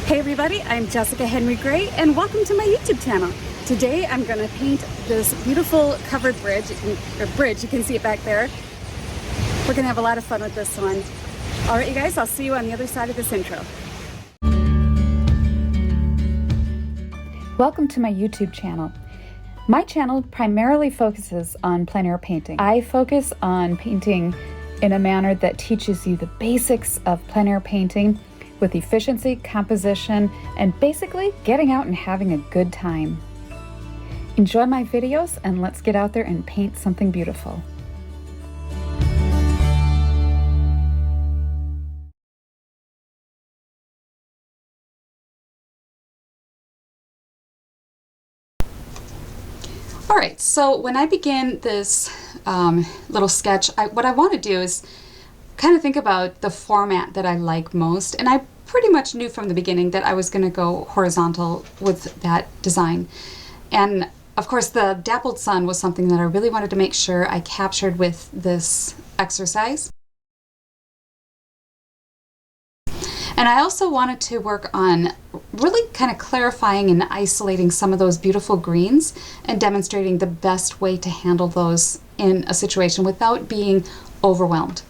Hey everybody, I'm Jessica Henry Gray and welcome to my YouTube channel. Today I'm going to paint this beautiful covered bridge, you can see it back there. We're going to have a lot of fun with this one. Alright you guys, I'll see you on the other side of this intro. Welcome to my YouTube channel. My channel primarily focuses on plein air painting. I focus on painting in a manner that teaches you the basics of plein air painting with efficiency, composition, and basically getting out and having a good time. Enjoy my videos and let's get out there and paint something beautiful. All right, so when I begin this little sketch, what I want to do is kind of think about the format that I like most, and I pretty much knew from the beginning that I was going to go horizontal with that design. And of course the dappled sun was something that I really wanted to make sure I captured with this exercise. And I also wanted to work on really kind of clarifying and isolating some of those beautiful greens and demonstrating the best way to handle those in a situation without being overwhelmed.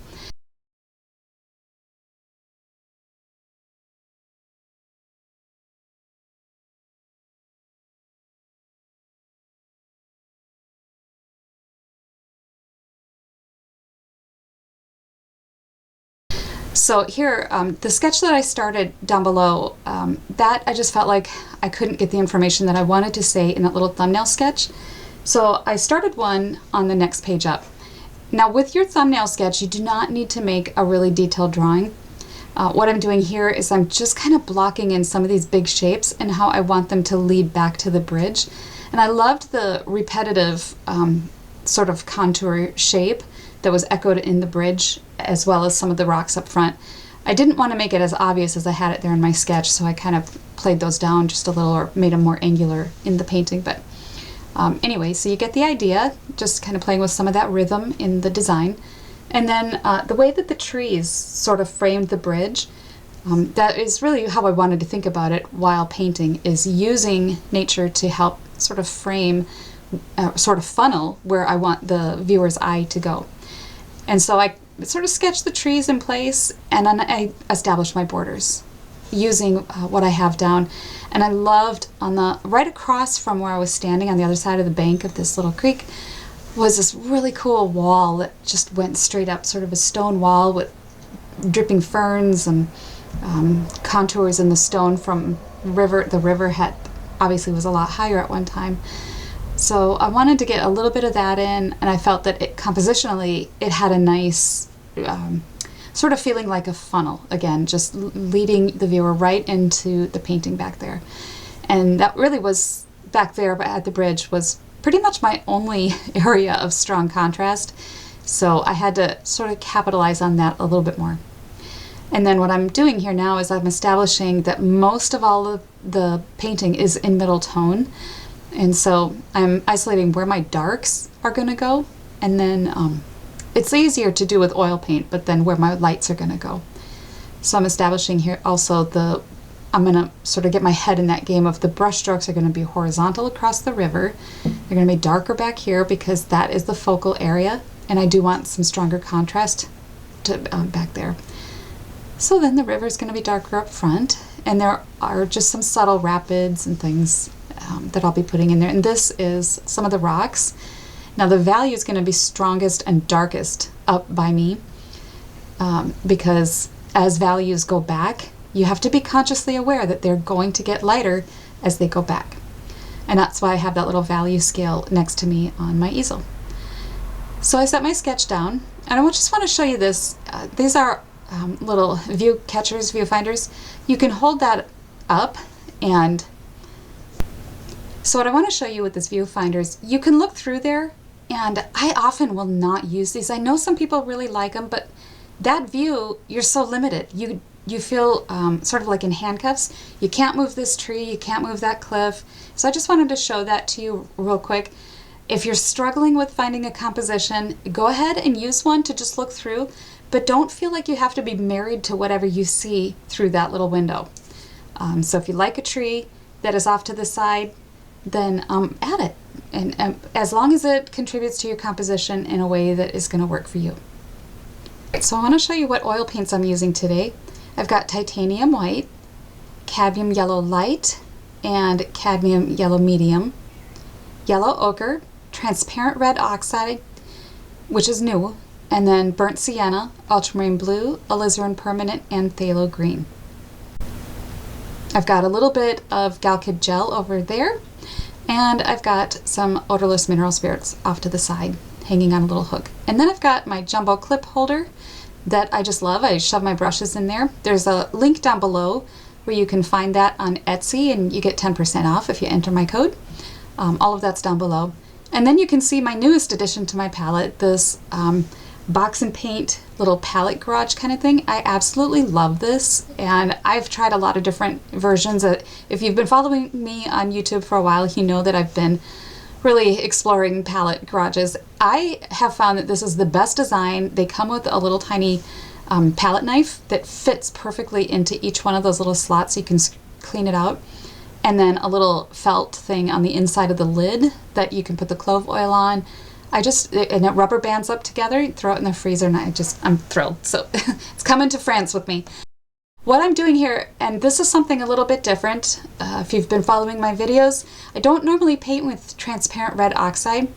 So here, the sketch that I started down below, that I just felt like I couldn't get the information that I wanted to say in that little thumbnail sketch. So I started one on the next page up. Now with your thumbnail sketch, you do not need to make a really detailed drawing. What I'm doing here is I'm just kind of blocking in some of these big shapes and how I want them to lead back to the bridge. And I loved the repetitive sort of contour shape that was echoed in the bridge, as well as some of the rocks up front. I didn't want to make it as obvious as I had it there in my sketch, so I kind of played those down just a little or made them more angular in the painting. But anyway, so you get the idea, just kind of playing with some of that rhythm in the design. And then the way that the trees sort of framed the bridge, that is really how I wanted to think about it while painting, is using nature to help sort of frame, sort of funnel where I want the viewer's eye to go. And so I sort of sketched the trees in place, and then I established my borders using what I have down. And I loved on the right across from where I was standing on the other side of the bank of this little creek was this really cool wall that just went straight up, sort of a stone wall with dripping ferns and contours in the stone from river. The river had obviously was a lot higher at one time. So I wanted to get a little bit of that in, and I felt that compositionally it had a nice sort of feeling like a funnel, again, just leading the viewer right into the painting back there. And that really was, back there at the bridge, was pretty much my only area of strong contrast. So I had to sort of capitalize on that a little bit more. And then what I'm doing here now is I'm establishing that most of all of the painting is in middle tone. And so I'm isolating where my darks are going to go, and then it's easier to do with oil paint, but then where my lights are going to go. So I'm establishing here also I'm going to sort of get my head in that game of the brush strokes are going to be horizontal across the river. They're going to be darker back here because that is the focal area, and I do want some stronger contrast to back there. So then the river is going to be darker up front, and there are just some subtle rapids and things that I'll be putting in there. And this is some of the rocks. Now the value is going to be strongest and darkest up by me because as values go back, you have to be consciously aware that they're going to get lighter as they go back. And that's why I have that little value scale next to me on my easel. So I set my sketch down, and I just want to show you this. These are little view catchers, viewfinders. You can hold that up, and so what I want to show you with this viewfinder is you can look through there, and I often will not use these. I know some people really like them, but that view, you're so limited. You feel sort of like in handcuffs. You can't move this tree, you can't move that cliff. So I just wanted to show that to you real quick. If you're struggling with finding a composition, go ahead and use one to just look through, but don't feel like you have to be married to whatever you see through that little window. So if you like a tree that is off to the side, then add it. And as long as it contributes to your composition in a way that is going to work for you. So I want to show you what oil paints I'm using today. I've got titanium white, cadmium yellow light, and cadmium yellow medium, yellow ochre, transparent red oxide, which is new, and then burnt sienna, ultramarine blue, alizarin permanent, and phthalo green. I've got a little bit of Galkid gel over there, and I've got some odorless mineral spirits off to the side, hanging on a little hook. And then I've got my jumbo clip holder that I just love. I shove my brushes in there. There's a link down below where you can find that on Etsy, and you get 10% off if you enter my code. All of that's down below. And then you can see my newest addition to my palette, this box and paint little palette garage kind of thing. I absolutely love this, and I've tried a lot of different versions. If you've been following me on YouTube for a while, you know that I've been really exploring palette garages. I have found that this is the best design. They come with a little tiny palette knife that fits perfectly into each one of those little slots so you can clean it out. And then a little felt thing on the inside of the lid that you can put the clove oil on. And it rubber bands up together, you throw it in the freezer, and I'm thrilled. So it's coming to France with me. What I'm doing here, and this is something a little bit different, if you've been following my videos, I don't normally paint with transparent red oxide,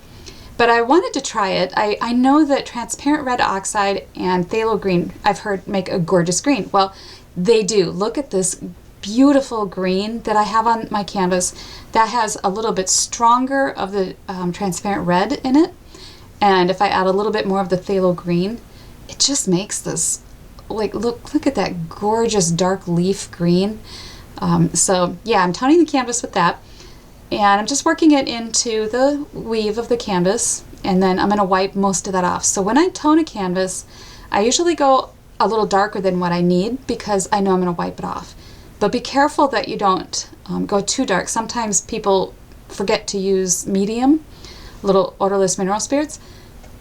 but I wanted to try it. I know that transparent red oxide and phthalo green, I've heard, make a gorgeous green. Well, they do. Look at this beautiful green that I have on my canvas that has a little bit stronger of the transparent red in it. And if I add a little bit more of the phthalo green, it just makes this, like, look at that gorgeous dark leaf green. So yeah, I'm toning the canvas with that, and I'm just working it into the weave of the canvas, and then I'm going to wipe most of that off. So when I tone a canvas, I usually go a little darker than what I need because I know I'm going to wipe it off. But be careful that you don't go too dark. Sometimes people forget to use medium, little odorless mineral spirits,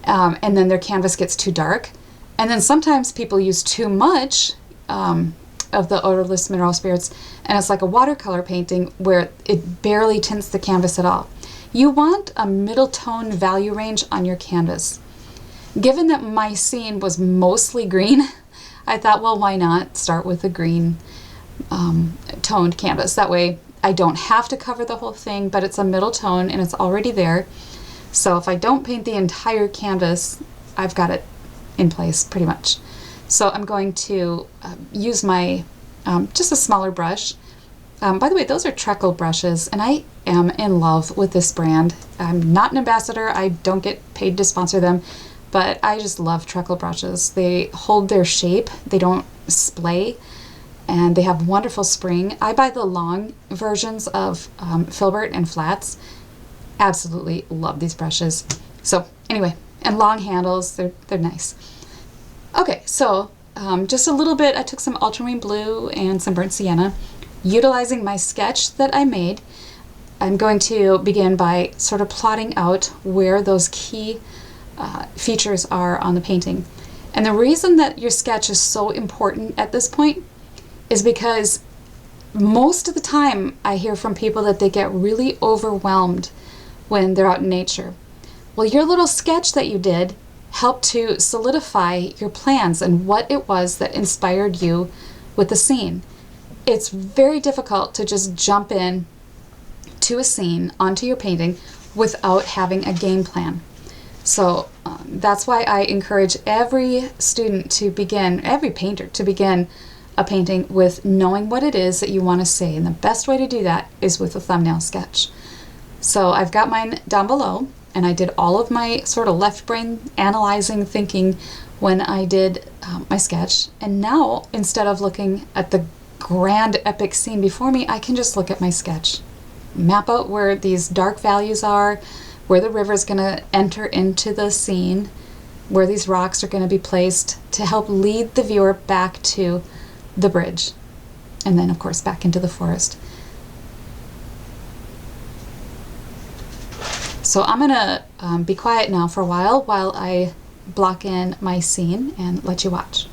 and then their canvas gets too dark. And then sometimes people use too much of the odorless mineral spirits, and it's like a watercolor painting where it barely tints the canvas at all. You want a middle tone value range on your canvas. Given that my scene was mostly green, I thought, well, why not start with a green toned canvas? That way I don't have to cover the whole thing, but it's a middle tone and it's already there. So if I don't paint the entire canvas, I've got it in place pretty much. So I'm going to use my just a smaller brush. By the way, those are Treacle brushes, and I am in love with this brand. I'm not an ambassador. I don't get paid to sponsor them, but I just love Treacle brushes. They hold their shape, they don't splay, and they have wonderful spring. I buy the long versions of Filbert and flats. Absolutely love these brushes. So anyway, and long handles, they're nice. Okay, so just a little bit, I took some ultramarine blue and some burnt sienna. Utilizing my sketch that I made, I'm going to begin by sort of plotting out where those key features are on the painting. And the reason that your sketch is so important at this point is because most of the time I hear from people that they get really overwhelmed when they're out in nature. Well, your little sketch that you did helped to solidify your plans and what it was that inspired you with the scene. It's very difficult to just jump in to a scene, onto your painting, without having a game plan. So that's why I encourage every student to begin, every painter to begin a painting with knowing what it is that you want to say. And the best way to do that is with a thumbnail sketch. So I've got mine down below, and I did all of my sort of left brain analyzing thinking when I did my sketch. And now, instead of looking at the grand epic scene before me, I can just look at my sketch. Map out where these dark values are, where the river's going to enter into the scene, where these rocks are going to be placed to help lead the viewer back to the bridge. And then, of course, back into the forest. So I'm going to be quiet now for a while I block in my scene and let you watch.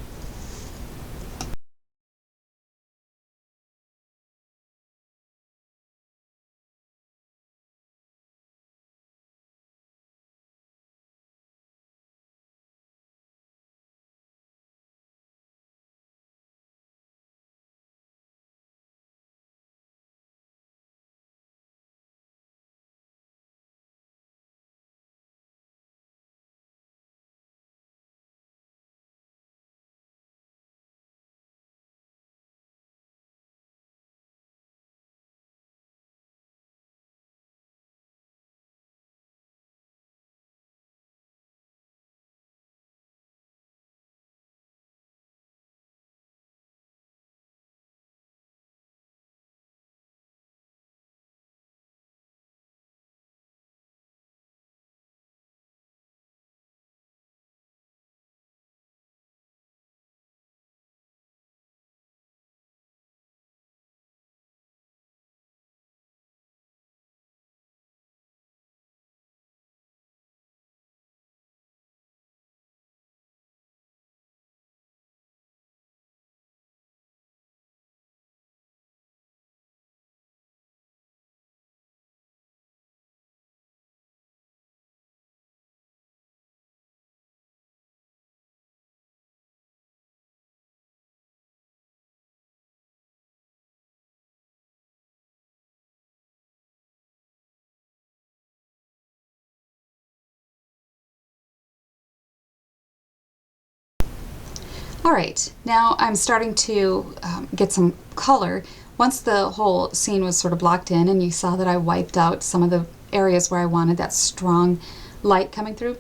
All right, now I'm starting to get some color. Once the whole scene was sort of blocked in and you saw that I wiped out some of the areas where I wanted that strong light coming through,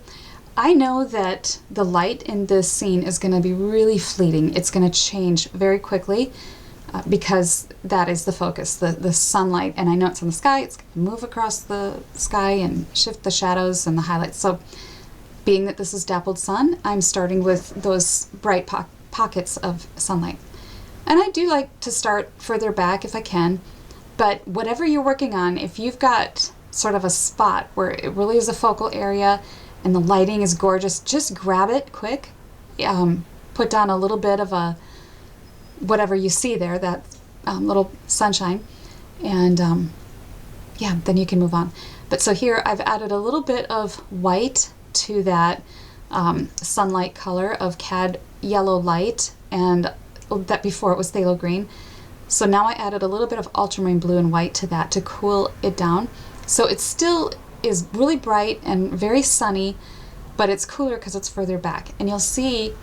I know that the light in this scene is going to be really fleeting. It's going to change very quickly because that is the focus, the sunlight. And I know it's in the sky. It's going to move across the sky and shift the shadows and the highlights. So being that this is dappled sun, I'm starting with those bright pockets of sunlight. And I do like to start further back if I can, but whatever you're working on, if you've got sort of a spot where it really is a focal area and the lighting is gorgeous, just grab it quick, put down a little bit of a, whatever you see there, that little sunshine, and yeah, then you can move on. But so here I've added a little bit of white to that sunlight color of cad yellow light, and that before it was phthalo green. So now I added a little bit of ultramarine blue and white to that to cool it down. So it still is really bright and very sunny, but it's cooler because it's further back. And you'll see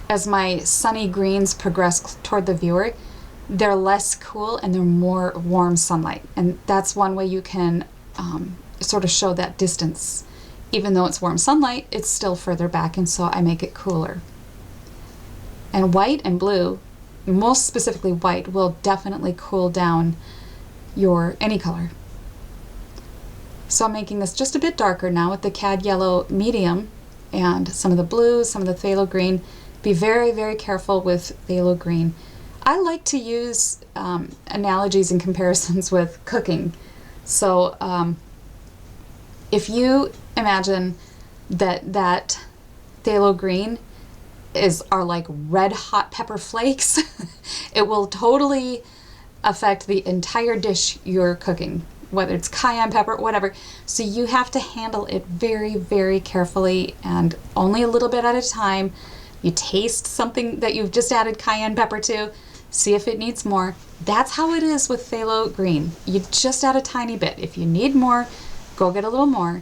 as my sunny greens progress toward the viewer, they're less cool and they're more warm sunlight. And that's one way you can sort of show that distance. Even though it's warm sunlight, it's still further back, and so I make it cooler. And white and blue, most specifically white, will definitely cool down your any color. So I'm making this just a bit darker now with the cad yellow medium and some of the blue, some of the phthalo green. Be very, very careful with phthalo green. I like to use analogies and comparisons with cooking. So if you imagine that phthalo green are like red hot pepper flakes, it will totally affect the entire dish you're cooking, whether it's cayenne pepper, whatever. So you have to handle it very, very carefully and only a little bit at a time. You taste something that you've just added cayenne pepper to, see if it needs more. That's how it is with phthalo green. You just add a tiny bit. If you need more, go get a little more.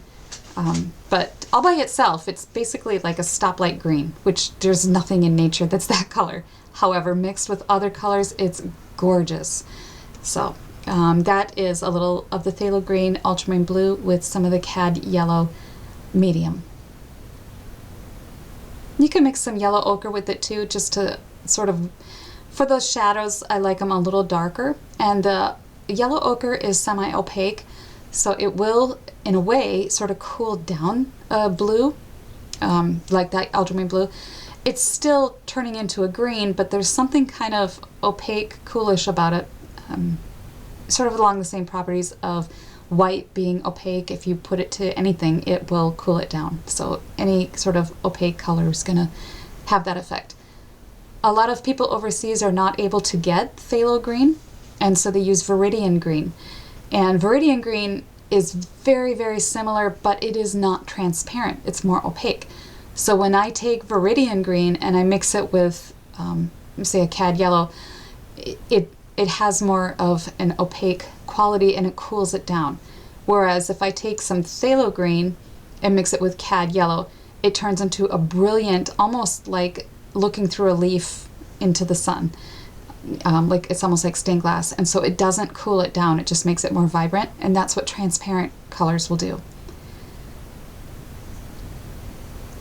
But all by itself, it's basically like a stoplight green, which there's nothing in nature that's that color. However, mixed with other colors, it's gorgeous. So that is a little of the phthalo green, ultramarine blue with some of the cad yellow medium. You can mix some yellow ochre with it too, just to sort of, for those shadows, I like them a little darker. And the yellow ochre is semi-opaque, so it will, in a way, sort of cool down blue, like that ultramarine blue. It's still turning into a green, but there's something kind of opaque, coolish about it, sort of along the same properties of white being opaque. If you put it to anything, it will cool it down. So any sort of opaque color is going to have that effect. A lot of people overseas are not able to get phthalo green, and so they use viridian green. And viridian green is very, very similar, but it is not transparent. It's more opaque. So when I take viridian green and I mix it with, say, a cad yellow, it has more of an opaque quality and it cools it down. Whereas if I take some phthalo green and mix it with cad yellow, it turns into a brilliant, almost like looking through a leaf into the sun. Like it's almost like stained glass, and so it doesn't cool it down, it just makes it more vibrant, and that's what transparent colors will do.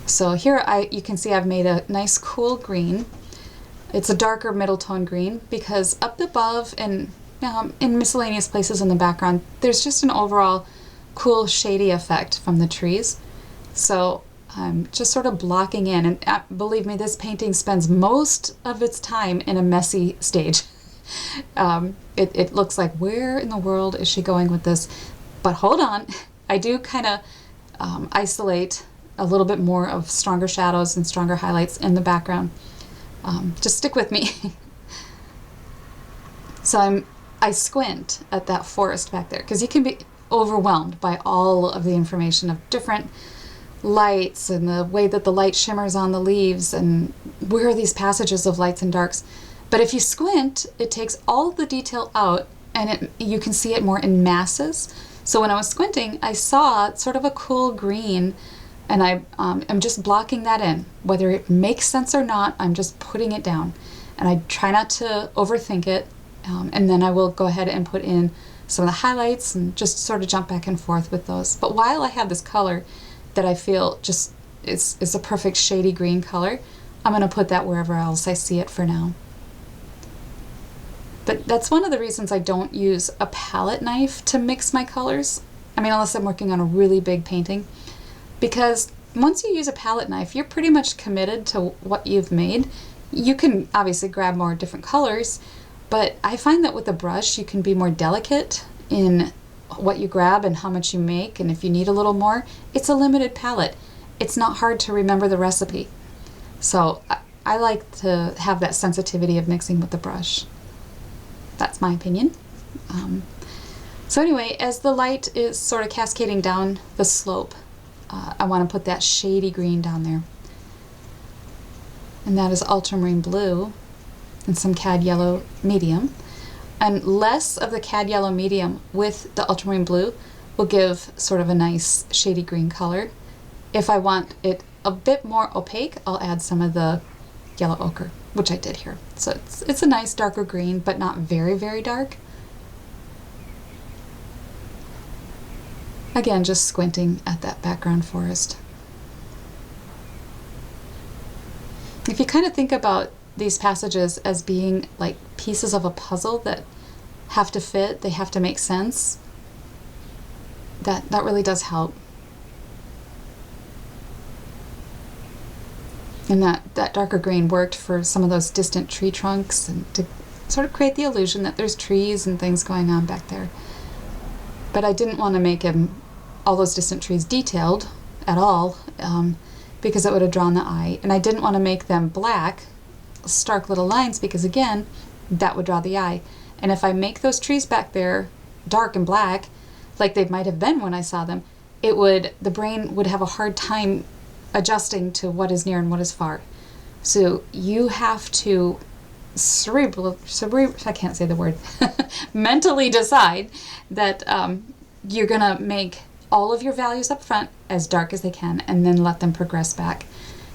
So here you can see I've made a nice cool green. It's a darker middle tone green because up above and in miscellaneous places in the background there's just an overall cool shady effect from the trees. So I'm just sort of blocking in, and believe me, this painting spends most of its time in a messy stage. It looks like, where in the world is she going with this? But hold on, I do kind of isolate a little bit more of stronger shadows and stronger highlights in the background. Just stick with me. So I squint at that forest back there because you can be overwhelmed by all of the information of different lights and the way that the light shimmers on the leaves and where are these passages of lights and darks. But if you squint, it takes all the detail out and you can see it more in masses. So when I was squinting, I saw sort of a cool green And I'm just blocking that in. Whether it makes sense or not, I'm just putting it down. And I try not to overthink it. And then I will go ahead and put in some of the highlights and just sort of jump back and forth with those. But while I have this color that I feel just is a perfect shady green color, I'm going to put that wherever else I see it for now. But that's one of the reasons I don't use a palette knife to mix my colors. I mean, unless I'm working on a really big painting. Because once you use a palette knife, you're pretty much committed to what you've made. You can obviously grab more different colors, but I find that with a brush you can be more delicate in what you grab and how much you make, and if you need a little more. It's a limited palette. It's not hard to remember the recipe. So I like to have that sensitivity of mixing with the brush. That's my opinion. So anyway, as the light is sort of cascading down the slope, I want to put that shady green down there. And that is ultramarine blue and some cad yellow medium. And less of the cad yellow medium with the ultramarine blue will give sort of a nice shady green color. If I want it a bit more opaque, I'll add some of the yellow ochre, which I did here. So it's a nice darker green, but not very, very dark. Again, just squinting at that background forest. If you kind of think about these passages as being like pieces of a puzzle that have to fit, they have to make sense, that really does help. And that darker green worked for some of those distant tree trunks and to sort of create the illusion that there's trees and things going on back there. But I didn't want to make all those distant trees detailed at all, because it would have drawn the eye. And I didn't want to make them black, stark little lines, because again, that would draw the eye. And if I make those trees back there dark and black, like they might have been when I saw them, the brain would have a hard time adjusting to what is near and what is far. So you have to I can't say the word, mentally decide that you're gonna make all of your values up front as dark as they can, and then let them progress back.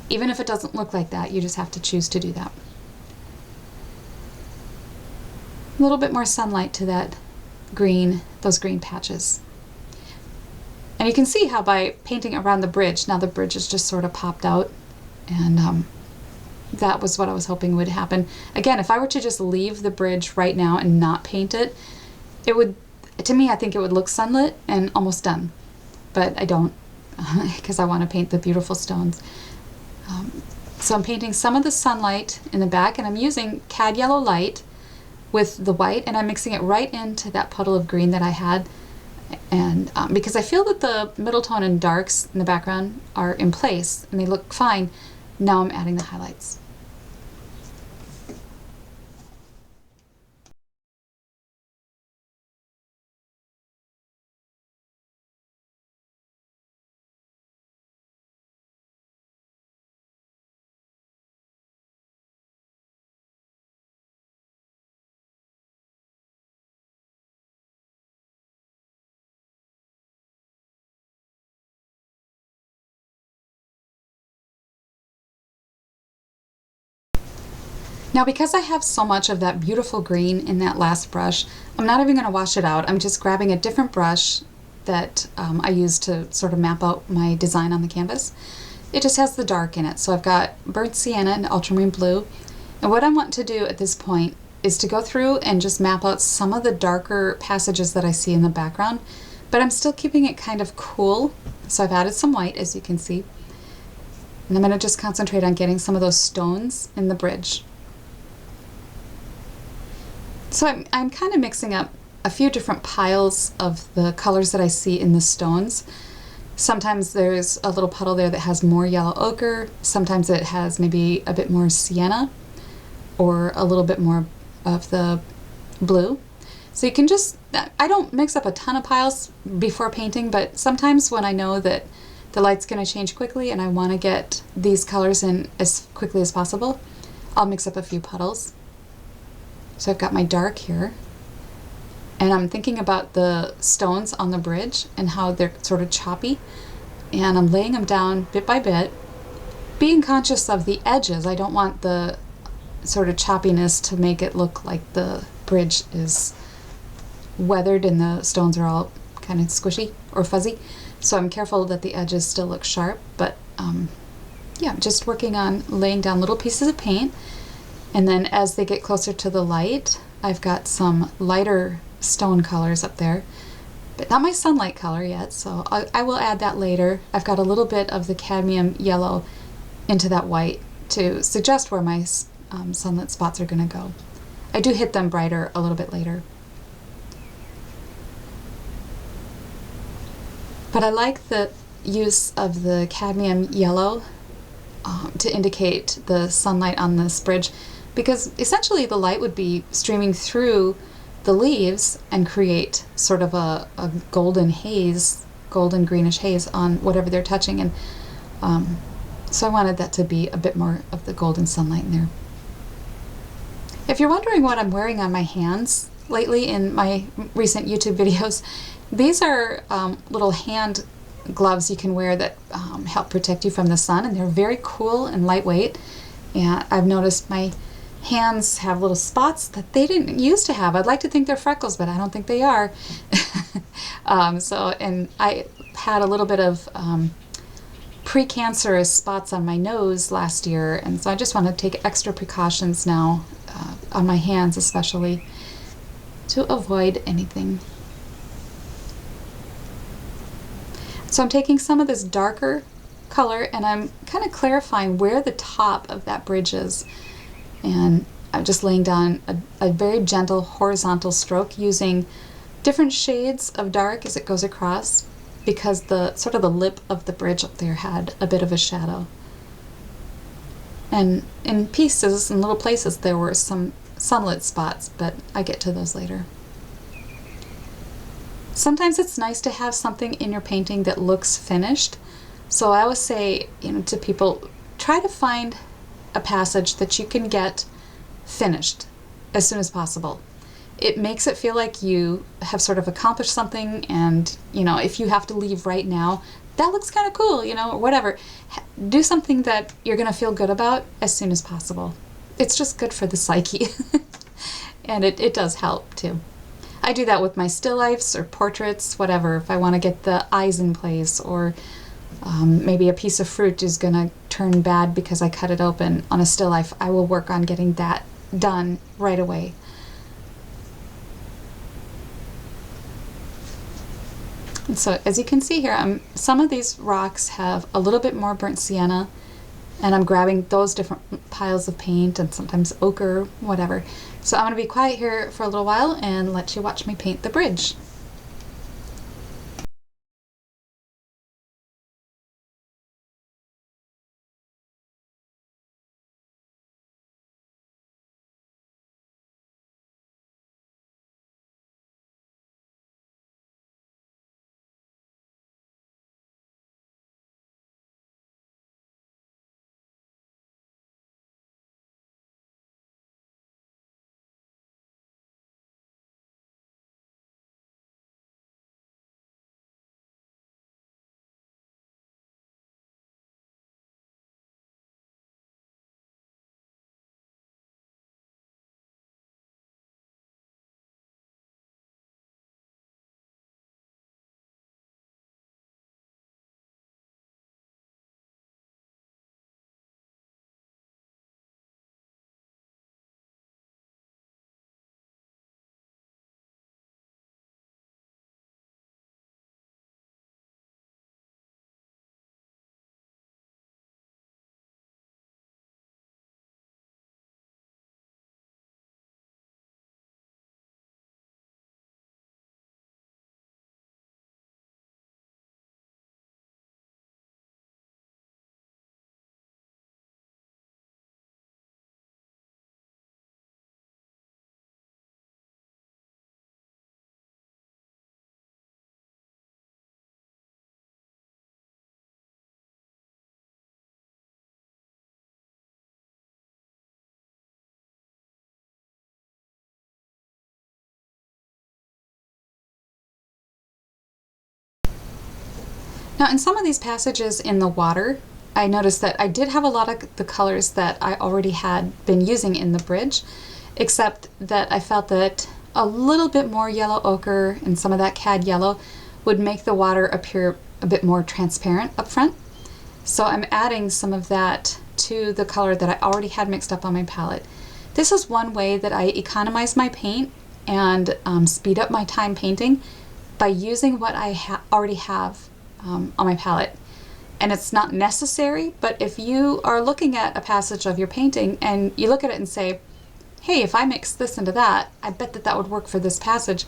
Even if it doesn't look like that, you just have to choose to do that. A little bit more sunlight to that green, those green patches. And you can see how by painting around the bridge, now the bridge is just sort of popped out, and that was what I was hoping would happen. Again, if I were to just leave the bridge right now and not paint it, it would, to me, I think it would look sunlit and almost done. But I don't, because I want to paint the beautiful stones. So I'm painting some of the sunlight in the back, and I'm using cad yellow light with the white, and I'm mixing it right into that puddle of green that I had. And because I feel that the middle tone and darks in the background are in place and they look fine, now I'm adding the highlights. Now, because I have so much of that beautiful green in that last brush, I'm not even going to wash it out. I'm just grabbing a different brush that I use to sort of map out my design on the canvas. It just has the dark in it. So I've got burnt sienna and ultramarine blue. And what I want to do at this point is to go through and just map out some of the darker passages that I see in the background, but I'm still keeping it kind of cool. So I've added some white, as you can see. And I'm going to just concentrate on getting some of those stones in the bridge. So I'm kind of mixing up a few different piles of the colors that I see in the stones. Sometimes there's a little puddle there that has more yellow ochre. Sometimes it has maybe a bit more sienna or a little bit more of the blue. So you can just, I don't mix up a ton of piles before painting, but sometimes when I know that the light's going to change quickly and I want to get these colors in as quickly as possible, I'll mix up a few puddles. So I've got my dark here, and I'm thinking about the stones on the bridge and how they're sort of choppy. and I'm laying them down bit by bit, being conscious of the edges. I don't want the sort of choppiness to make it look like the bridge is weathered and the stones are all kind of squishy or fuzzy. So I'm careful that the edges still look sharp, but yeah, just working on laying down little pieces of paint. And then as they get closer to the light, I've got some lighter stone colors up there, but not my sunlight color yet, so I will add that later. I've got a little bit of the cadmium yellow into that white to suggest where my sunlit spots are going to go. I do hit them brighter a little bit later. But I like the use of the cadmium yellow to indicate the sunlight on this bridge, because essentially the light would be streaming through the leaves and create sort of a golden haze, golden greenish haze on whatever they're touching. And so I wanted that to be a bit more of the golden sunlight in there. If you're wondering what I'm wearing on my hands lately in my recent YouTube videos, these are little hand gloves you can wear that help protect you from the sun, and they're very cool and lightweight. And I've noticed my hands have little spots that they didn't used to have. I'd like to think they're freckles, but I don't think they are. And I had a little bit of precancerous spots on my nose last year, and so I just want to take extra precautions now on my hands especially to avoid anything. So I'm taking some of this darker color and I'm kind of clarifying where the top of that bridge is. And I'm just laying down a very gentle horizontal stroke using different shades of dark as it goes across, because the sort of the lip of the bridge up there had a bit of a shadow. And in pieces, in little places, there were some sunlit spots, but I get to those later. Sometimes it's nice to have something in your painting that looks finished. So I always say, to people, try to find a passage that you can get finished as soon as possible. It makes it feel like you have sort of accomplished something, and if you have to leave right now, that looks kind of cool, or whatever. Do something that you're going to feel good about as soon as possible. It's just good for the psyche. And it does help too. I do that with my still lifes or portraits, whatever. If I want to get the eyes in place, or maybe a piece of fruit is going to turn bad because I cut it open on a still life, I will work on getting that done right away. And so as you can see here, some of these rocks have a little bit more burnt sienna, and I'm grabbing those different piles of paint and sometimes ochre, whatever. So I'm going to be quiet here for a little while and let you watch me paint the bridge. Now, in some of these passages in the water, I noticed that I did have a lot of the colors that I already had been using in the bridge, except that I felt that a little bit more yellow ochre and some of that cad yellow would make the water appear a bit more transparent up front. So I'm adding some of that to the color that I already had mixed up on my palette. This is one way that I economize my paint and speed up my time painting by using what I already have on my palette. And it's not necessary, but if you are looking at a passage of your painting and you look at it and say, hey, if I mix this into that, I bet that that would work for this passage,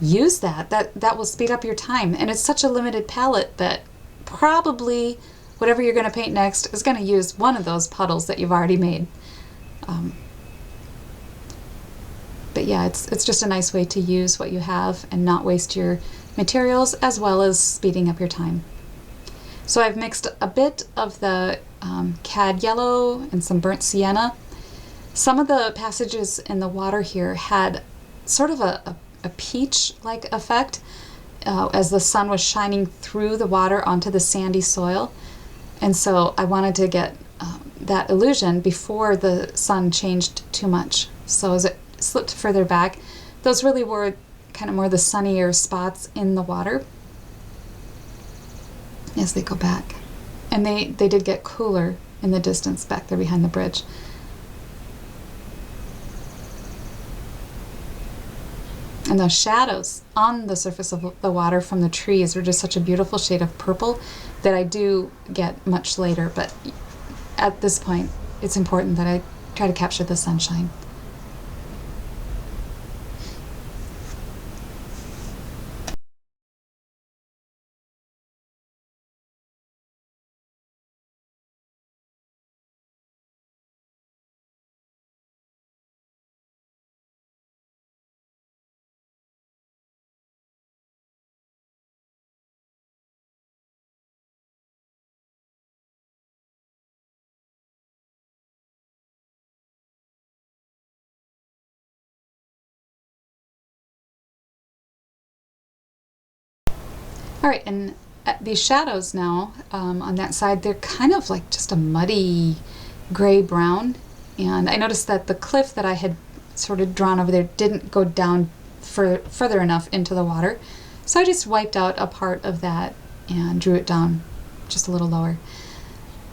use that. That will speed up your time. And it's such a limited palette that probably whatever you're going to paint next is going to use one of those puddles that you've already made. But yeah, it's just a nice way to use what you have and not waste your materials, as well as speeding up your time. So I've mixed a bit of the cad yellow and some burnt sienna. Some of the passages in the water here had sort of a peach-like effect as the sun was shining through the water onto the sandy soil. And so I wanted to get that illusion before the sun changed too much. So as it slipped further back, those really were kind of more the sunnier spots in the water as they go back. And they did get cooler in the distance back there behind the bridge. And those shadows on the surface of the water from the trees are just such a beautiful shade of purple that I do get much later. But at this point, it's important that I try to capture the sunshine. All right, and these shadows now on that side, they're kind of like just a muddy gray-brown. And I noticed that the cliff that I had sort of drawn over there didn't go down further enough into the water. So I just wiped out a part of that and drew it down just a little lower.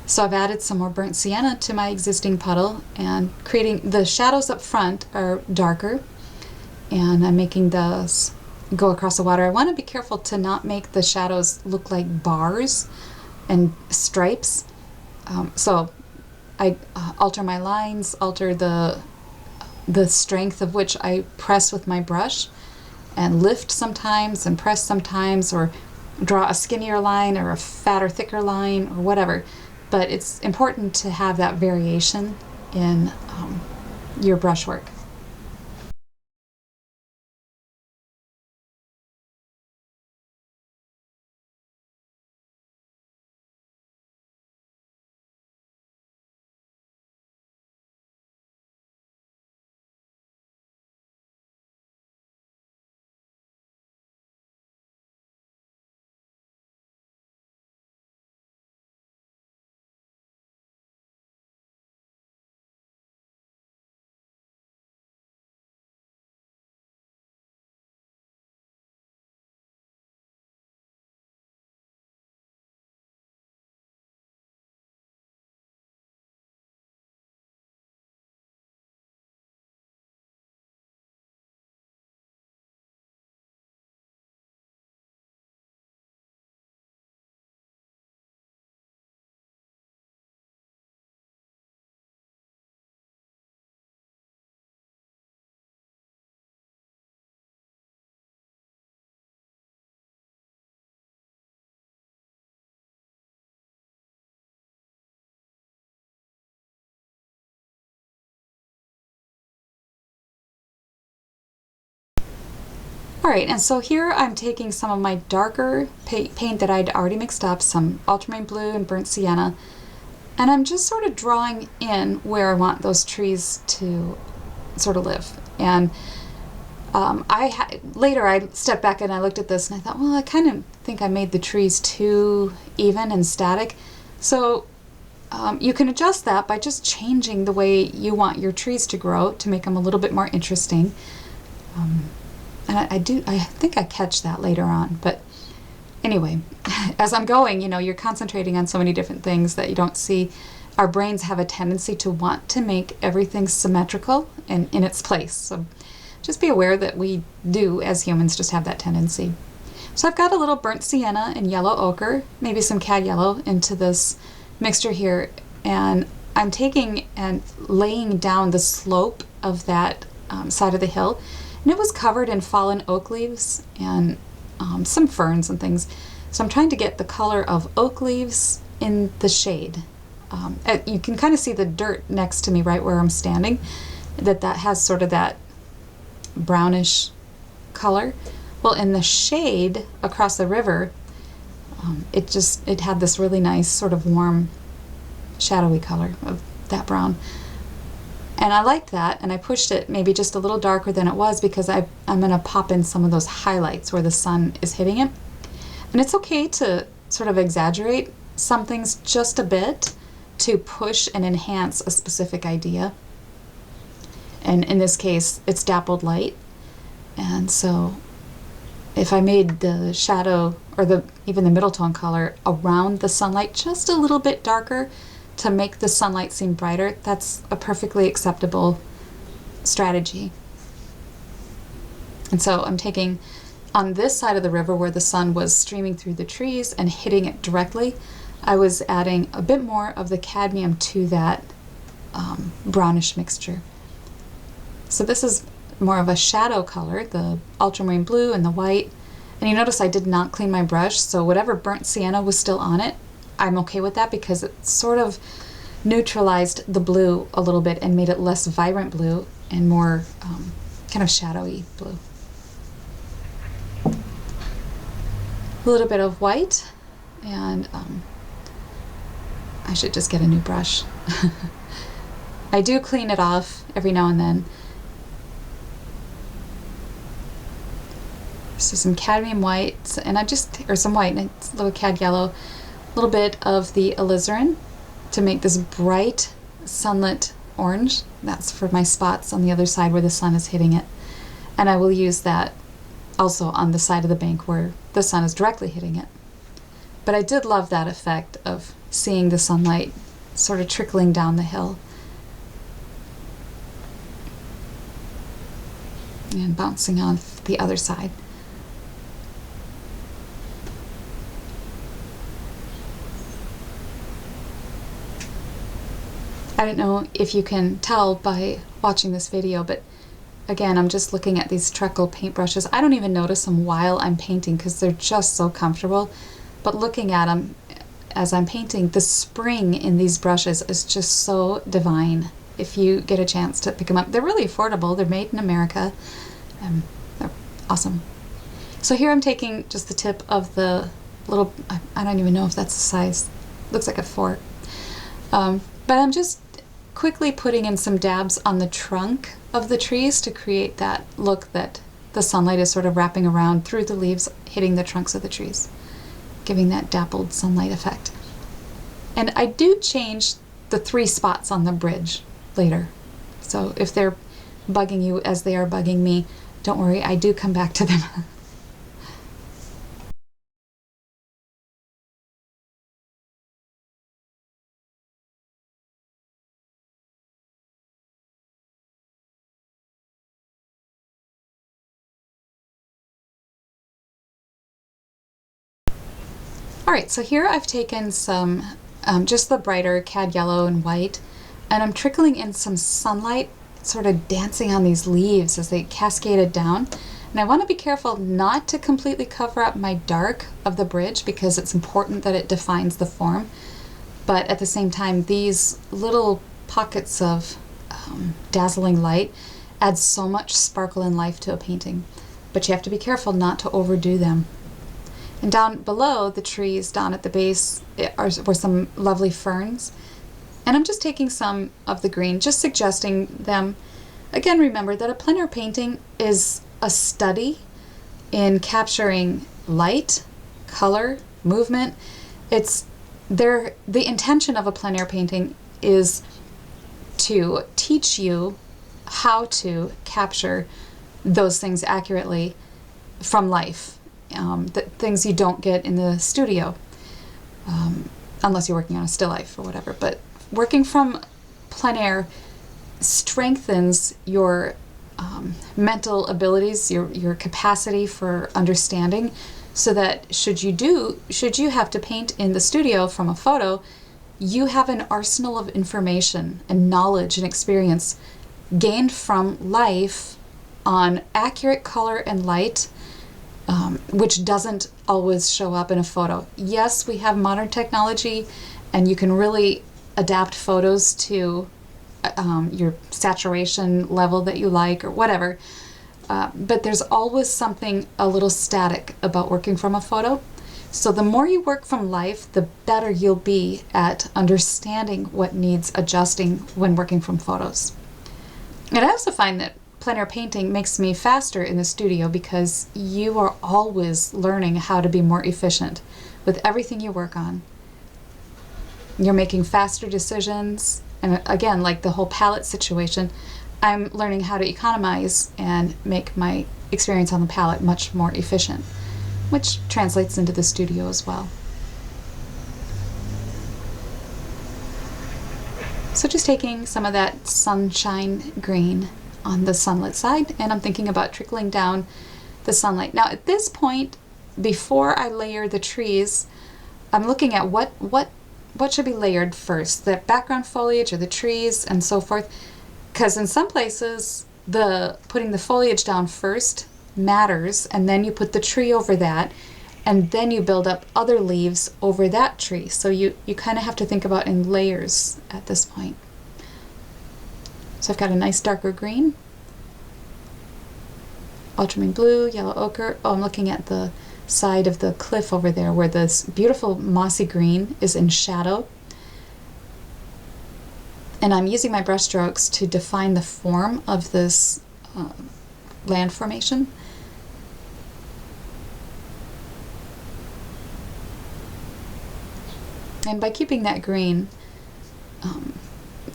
So I've added some more burnt sienna to my existing puddle, and creating the shadows up front are darker, and I'm making those go across the water. I want to be careful to not make the shadows look like bars and stripes. So I alter my lines, alter the strength of which I press with my brush, and lift sometimes and press sometimes, or draw a skinnier line or a fatter, thicker line or whatever. But it's important to have that variation in your brushwork. Alright, and so here I'm taking some of my darker paint that I'd already mixed up, some ultramarine blue and burnt sienna, and I'm just sort of drawing in where I want those trees to sort of live. And Later I stepped back and I looked at this and I thought, well, I kind of think I made the trees too even and static. So you can adjust that by just changing the way you want your trees to grow to make them a little bit more interesting. And I think I catch that later on. But anyway, as I'm going, you're concentrating on so many different things that you don't see. Our brains have a tendency to want to make everything symmetrical and in its place. So just be aware that we do, as humans, just have that tendency. So I've got a little burnt sienna and yellow ochre, maybe some cad yellow, into this mixture here, and I'm taking and laying down the slope of that side of the hill, and it was covered in fallen oak leaves and some ferns and things. So I'm trying to get the color of oak leaves in the shade. You can kind of see the dirt next to me right where I'm standing, that has sort of that brownish color. Well, in the shade across the river, it had this really nice sort of warm shadowy color of that brown, and I liked that, and I pushed it maybe just a little darker than it was because I'm going to pop in some of those highlights where the sun is hitting it. And it's okay to sort of exaggerate some things just a bit to push and enhance a specific idea. And in this case, it's dappled light. And so if I made the shadow or even the middle tone color around the sunlight just a little bit darker to make the sunlight seem brighter, that's a perfectly acceptable strategy. And so I'm taking on this side of the river where the sun was streaming through the trees and hitting it directly, I was adding a bit more of the cadmium to that brownish mixture. So this is more of a shadow color, the ultramarine blue and the white. And you notice I did not clean my brush, so whatever burnt sienna was still on it, I'm okay with that because it sort of neutralized the blue a little bit and made it less vibrant blue and more kind of shadowy blue. A little bit of white, and I should just get a new brush. I do clean it off every now and then. So some cadmium white, and or some white, and it's a little cad yellow, a little bit of the alizarin to make this bright sunlit orange. That's for my spots on the other side where the sun is hitting it. And I will use that also on the side of the bank where the sun is directly hitting it. But I did love that effect of seeing the sunlight sort of trickling down the hill and bouncing off the other side. I don't know if you can tell by watching this video, but again, I'm just looking at these Treacle paintbrushes. I don't even notice them while I'm painting because they're just so comfortable. But looking at them as I'm painting, the spring in these brushes is just so divine. If you get a chance to pick them up, they're really affordable. They're made in America. They're awesome. So here I'm taking just the tip of the little, I don't even know if that's the size, looks like a fork. But I'm just quickly putting in some dabs on the trunk of the trees to create that look that the sunlight is sort of wrapping around through the leaves, hitting the trunks of the trees, giving that dappled sunlight effect. And I do change the 3 spots on the bridge later. So if they're bugging you as they are bugging me, don't worry, I do come back to them. Alright, so here I've taken some, just the brighter cad yellow and white, and I'm trickling in some sunlight, sort of dancing on these leaves as they cascaded down. And I want to be careful not to completely cover up my dark of the bridge because it's important that it defines the form. But at the same time, these little pockets of dazzling light add so much sparkle and life to a painting. But you have to be careful not to overdo them. And down below the trees, down at the base, were some lovely ferns. And I'm just taking some of the green, just suggesting them. Again, remember that a plein air painting is a study in capturing light, color, movement. It's there. The intention of a plein air painting is to teach you how to capture those things accurately from life, the things you don't get in the studio, unless you're working on a still life or whatever. But working from plein air strengthens your mental abilities, your capacity for understanding, so that should you have to paint in the studio from a photo, you have an arsenal of information and knowledge and experience gained from life on accurate color and light, which doesn't always show up in a photo. Yes, we have modern technology, and you can really adapt photos to your saturation level that you like or whatever. But there's always something a little static about working from a photo. So the more you work from life, the better you'll be at understanding what needs adjusting when working from photos. And I also find that plein air painting makes me faster in the studio because you are always learning how to be more efficient with everything you work on. You're making faster decisions. And again, like the whole palette situation, I'm learning how to economize and make my experience on the palette much more efficient, which translates into the studio as well. So just taking some of that sunshine green on the sunlit side, and I'm thinking about trickling down the sunlight. Now at this point, before I layer the trees, I'm looking at what should be layered first, the background foliage or the trees and so forth, because in some places putting the foliage down first matters, and then you put the tree over that, and then you build up other leaves over that tree. So you kind of have to think about in layers at this point. So I've got a nice darker green, ultramarine blue, yellow ochre. Oh, I'm looking at the side of the cliff over there where this beautiful mossy green is in shadow. And I'm using my brush strokes to define the form of this land formation. And by keeping that green,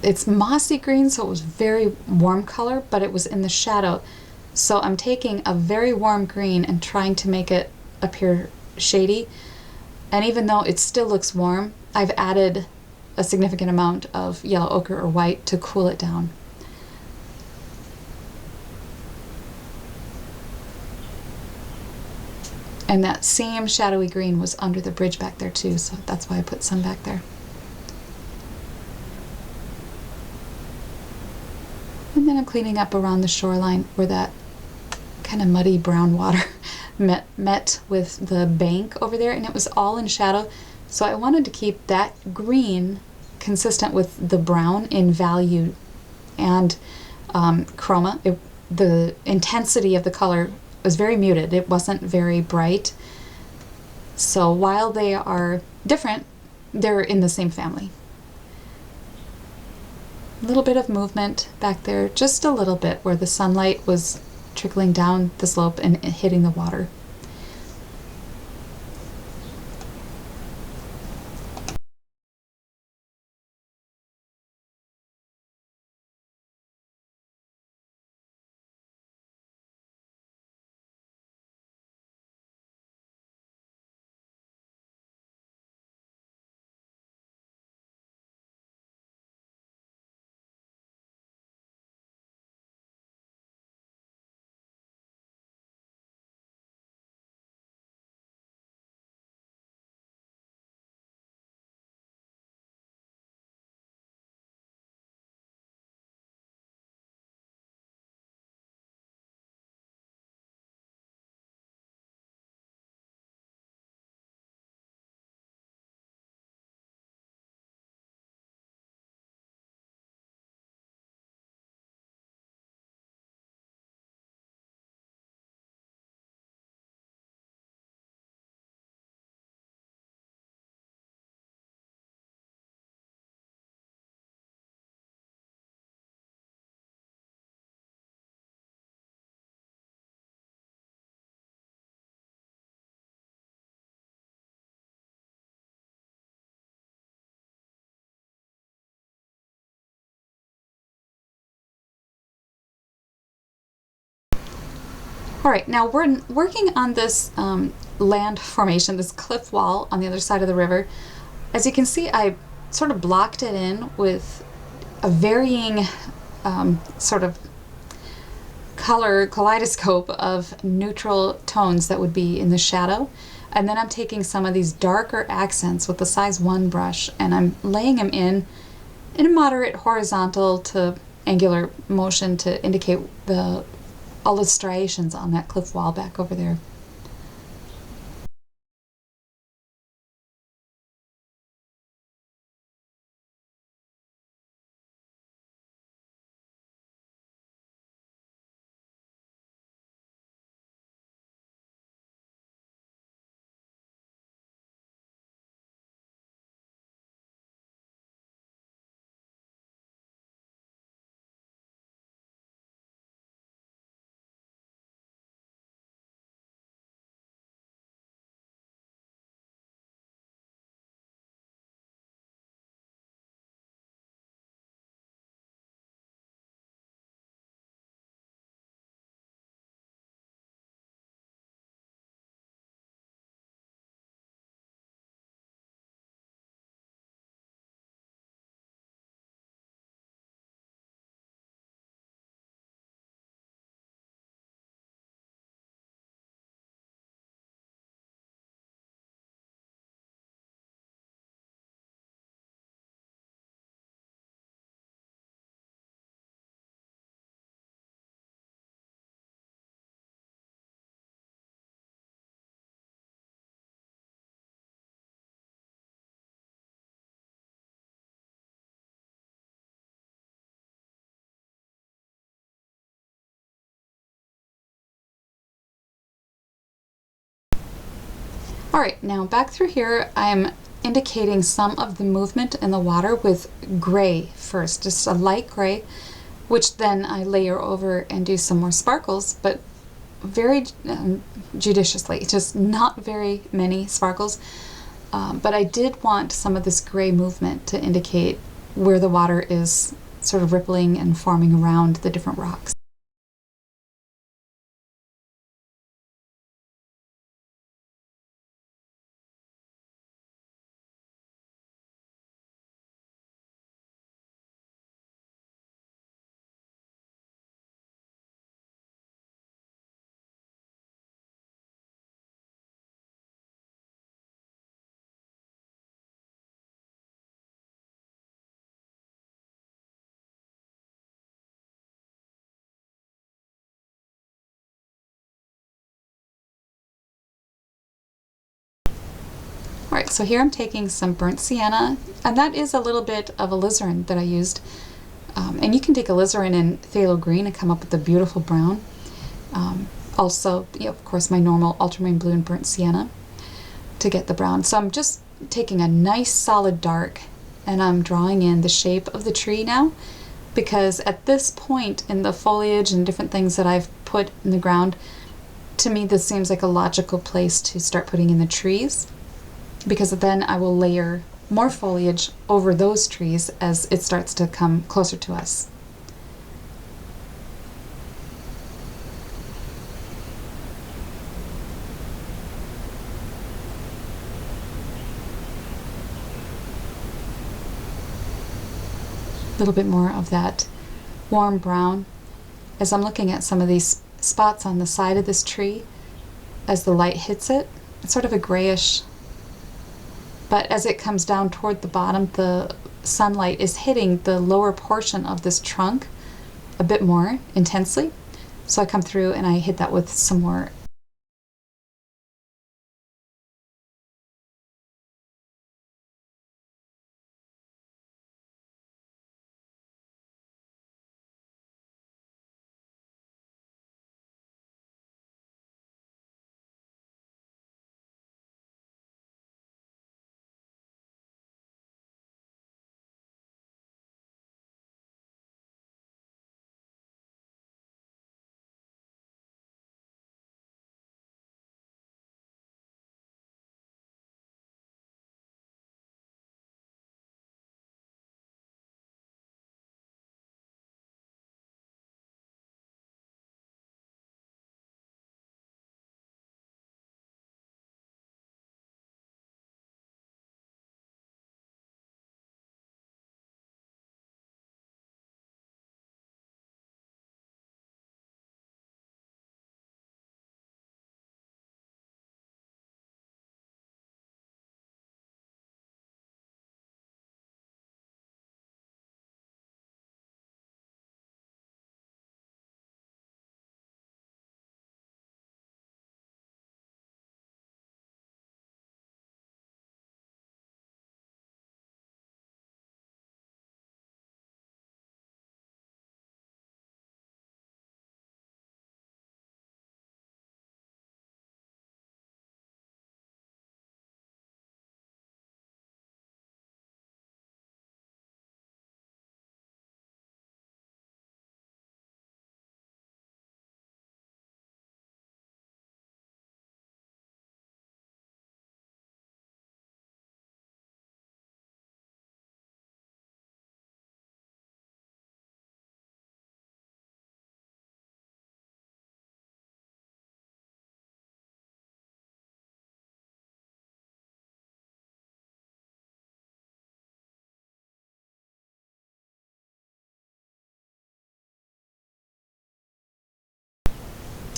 it's mossy green, so it was very warm color, but it was in the shadow. So I'm taking a very warm green and trying to make it appear shady. And even though it still looks warm, I've added a significant amount of yellow ochre or white to cool it down. And that same shadowy green was under the bridge back there too, so that's why I put some back there. And then I'm cleaning up around the shoreline where that kind of muddy brown water met with the bank over there, and it was all in shadow. So I wanted to keep that green consistent with the brown in value and chroma. The intensity of the color was very muted. It wasn't very bright. So while they are different, they're in the same family. A little bit of movement back there, just a little bit where the sunlight was trickling down the slope and hitting the water. All right, now we're working on this land formation, this cliff wall on the other side of the river. As you can see, I sort of blocked it in with a varying sort of color kaleidoscope of neutral tones that would be in the shadow. And then I'm taking some of these darker accents with the size 1 brush, and I'm laying them in a moderate horizontal to angular motion to indicate all the striations on that cliff wall back over there. All right, now back through here, I'm indicating some of the movement in the water with gray first, just a light gray, which then I layer over and do some more sparkles, but very judiciously, just not very many sparkles. But I did want some of this gray movement to indicate where the water is sort of rippling and forming around the different rocks. All right, so here I'm taking some burnt sienna, and that is a little bit of alizarin that I used. And you can take alizarin and phthalo green and come up with a beautiful brown. Also, of course, my normal ultramarine blue and burnt sienna to get the brown. So I'm just taking a nice solid dark, and I'm drawing in the shape of the tree now, because at this point in the foliage and different things that I've put in the ground, to me this seems like a logical place to start putting in the trees, because then I will layer more foliage over those trees as it starts to come closer to us. A little bit more of that warm brown as I'm looking at some of these spots on the side of this tree as the light hits it. It's sort of a grayish, but as it comes down toward the bottom, the sunlight is hitting the lower portion of this trunk a bit more intensely. So I come through and I hit that with some more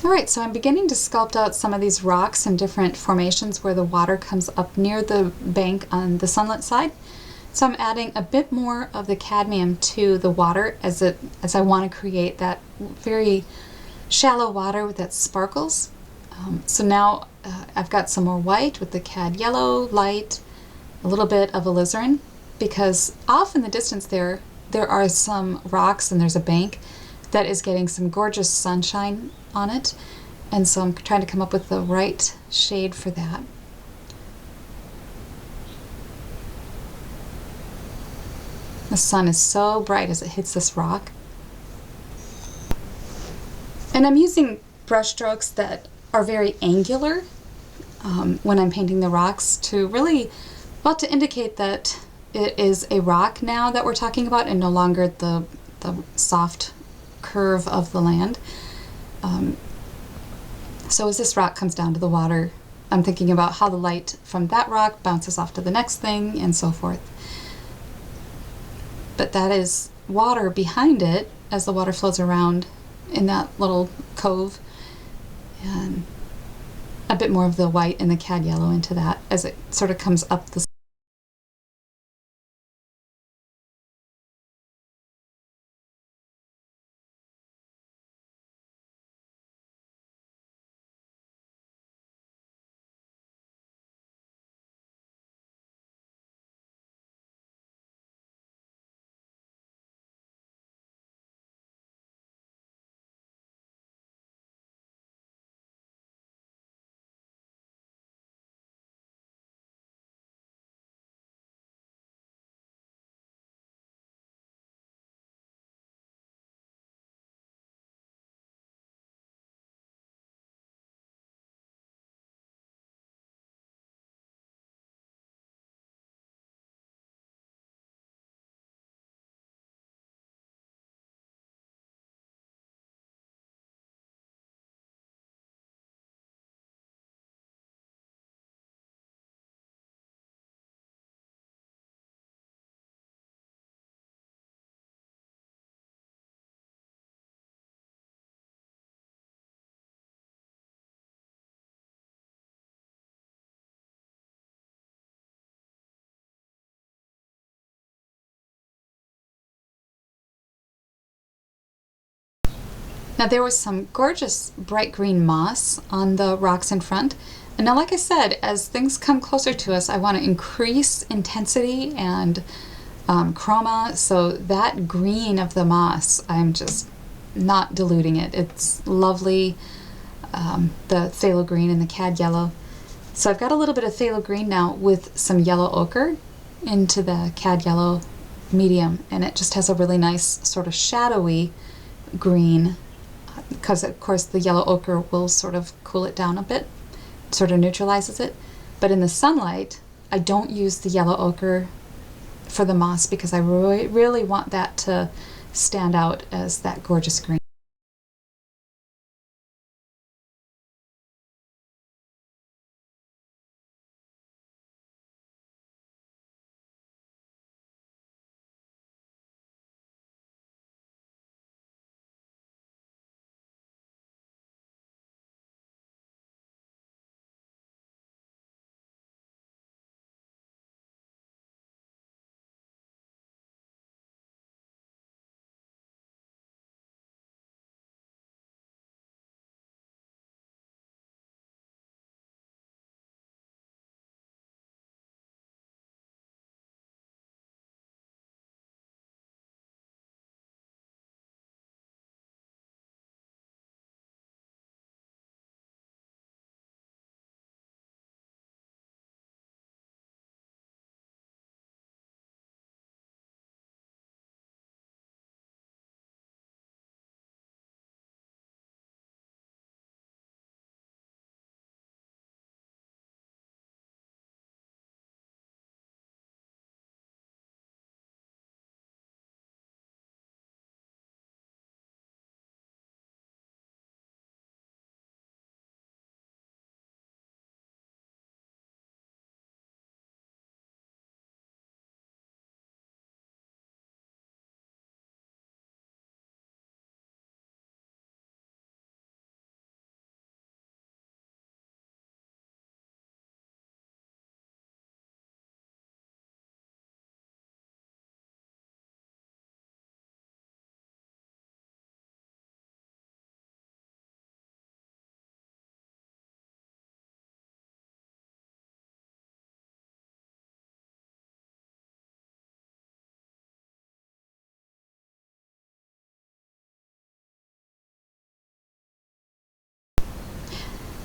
Alright, so I'm beginning to sculpt out some of these rocks in different formations where the water comes up near the bank on the sunlit side. So I'm adding a bit more of the cadmium to the water as I want to create that very shallow water that sparkles. So now I've got some more white with the cad yellow light, a little bit of alizarin, because off in the distance there are some rocks and there's a bank that is getting some gorgeous sunshine on it, and so I'm trying to come up with the right shade for that. The sun is so bright as it hits this rock. And I'm using brush strokes that are very angular when I'm painting the rocks to really, well, to indicate that it is a rock now that we're talking about and no longer the soft curve of the land. So as this rock comes down to the water, I'm thinking about how the light from that rock bounces off to the next thing and so forth. But that is water behind it as the water flows around in that little cove, and a bit more of the white and the cad yellow into that as it sort of comes up the Now there was some gorgeous bright green moss on the rocks in front. And now, like I said, as things come closer to us, I want to increase intensity and chroma. So that green of the moss, I'm just not diluting it. It's lovely, the phthalo green and the cad yellow. So I've got a little bit of phthalo green now with some yellow ochre into the cad yellow medium, and it just has a really nice sort of shadowy green, because of course the yellow ochre will sort of cool it down a bit, sort of neutralizes it. But in the sunlight, I don't use the yellow ochre for the moss because I really want that to stand out as that gorgeous green.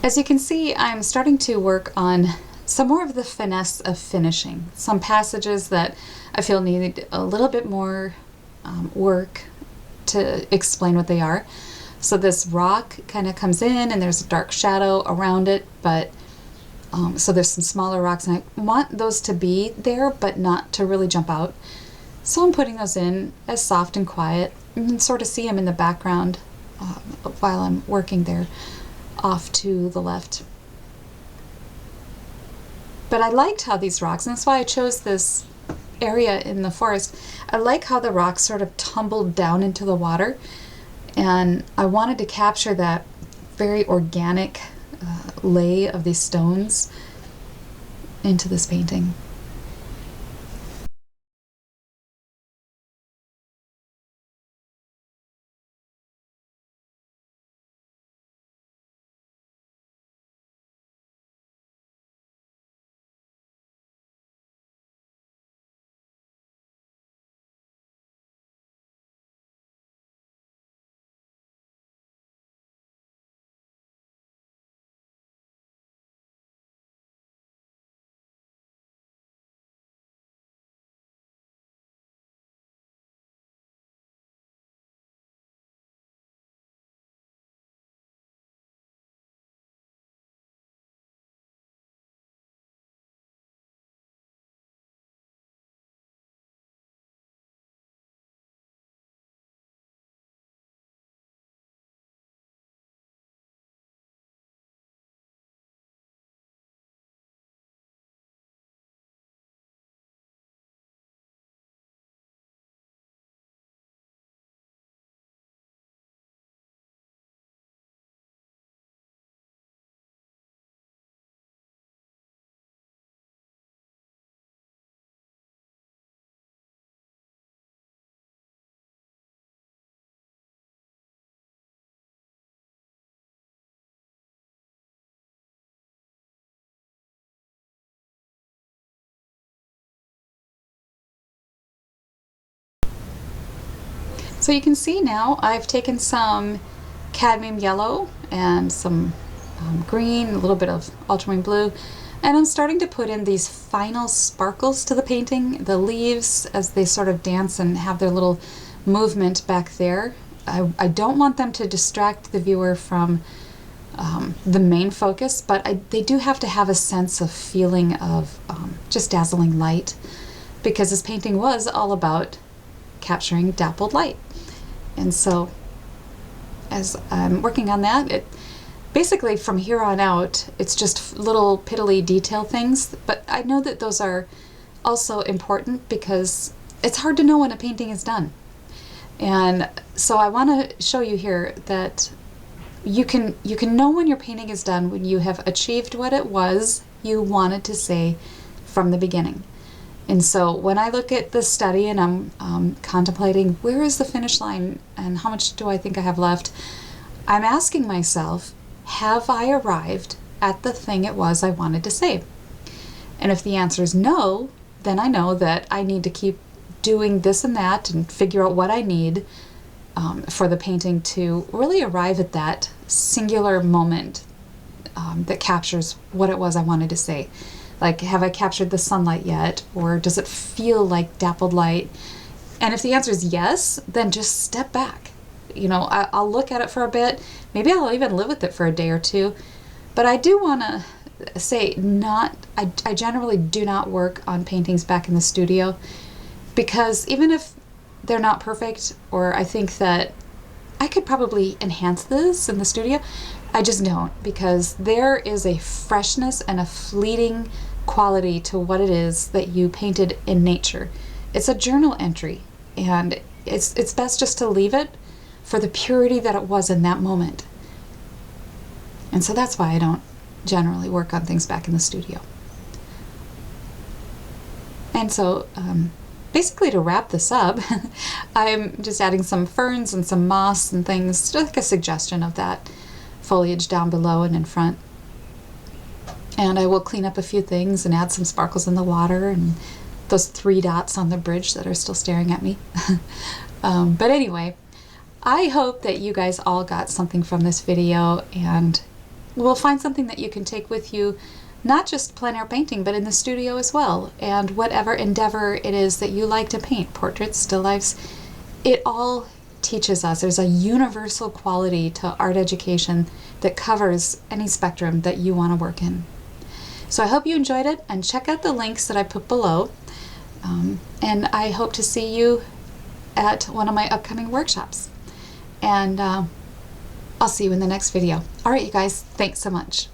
As you can see, I'm starting to work on some more of the finesse of finishing. Some passages that I feel need a little bit more work to explain what they are. So this rock kind of comes in and there's a dark shadow around it, but so there's some smaller rocks and I want those to be there but not to really jump out. So I'm putting those in as soft and quiet. You can sort of see them in the background while I'm working there off to the left. But I liked how these rocks, and that's why I chose this area in the forest, I like how the rocks sort of tumbled down into the water, and I wanted to capture that very organic lay of these stones into this painting. So you can see now I've taken some cadmium yellow and some green, a little bit of ultramarine blue, and I'm starting to put in these final sparkles to the painting. The leaves, as they sort of dance and have their little movement back there, I don't want them to distract the viewer from the main focus, but they do have to have a sense of feeling of just dazzling light, because this painting was all about capturing dappled light. And so as I'm working on that, basically from here on out, it's just little piddly detail things, but I know that those are also important because it's hard to know when a painting is done. And so I want to show you here that you can know when your painting is done when you have achieved what it was you wanted to say from the beginning. And so when I look at this study and I'm contemplating where is the finish line and how much do I think I have left, I'm asking myself, have I arrived at the thing it was I wanted to say? And if the answer is no, then I know that I need to keep doing this and that and figure out what I need for the painting to really arrive at that singular moment that captures what it was I wanted to say. Like, have I captured the sunlight yet? Or does it feel like dappled light? And if the answer is yes, then just step back. You know, I'll look at it for a bit. Maybe I'll even live with it for a day or two. But I do want to say I generally do not work on paintings back in the studio, because even if they're not perfect, or I think that I could probably enhance this in the studio, I just don't, because there is a freshness and a fleeting quality to what it is that you painted in nature. It's a journal entry, and it's best just to leave it for the purity that it was in that moment. And so that's why I don't generally work on things back in the studio. And so basically, to wrap this up, I'm just adding some ferns and some moss and things, just like a suggestion of that foliage down below and in front. And I will clean up a few things and add some sparkles in the water and those 3 dots on the bridge that are still staring at me. But anyway, I hope that you guys all got something from this video, and we'll find something that you can take with you, not just plein air painting, but in the studio as well. And whatever endeavor it is that you like to paint, portraits, still lifes, it all teaches us. There's a universal quality to art education that covers any spectrum that you want to work in. So I hope you enjoyed it, and check out the links that I put below. And I hope to see you at one of my upcoming workshops. And I'll see you in the next video. All right, you guys, thanks so much.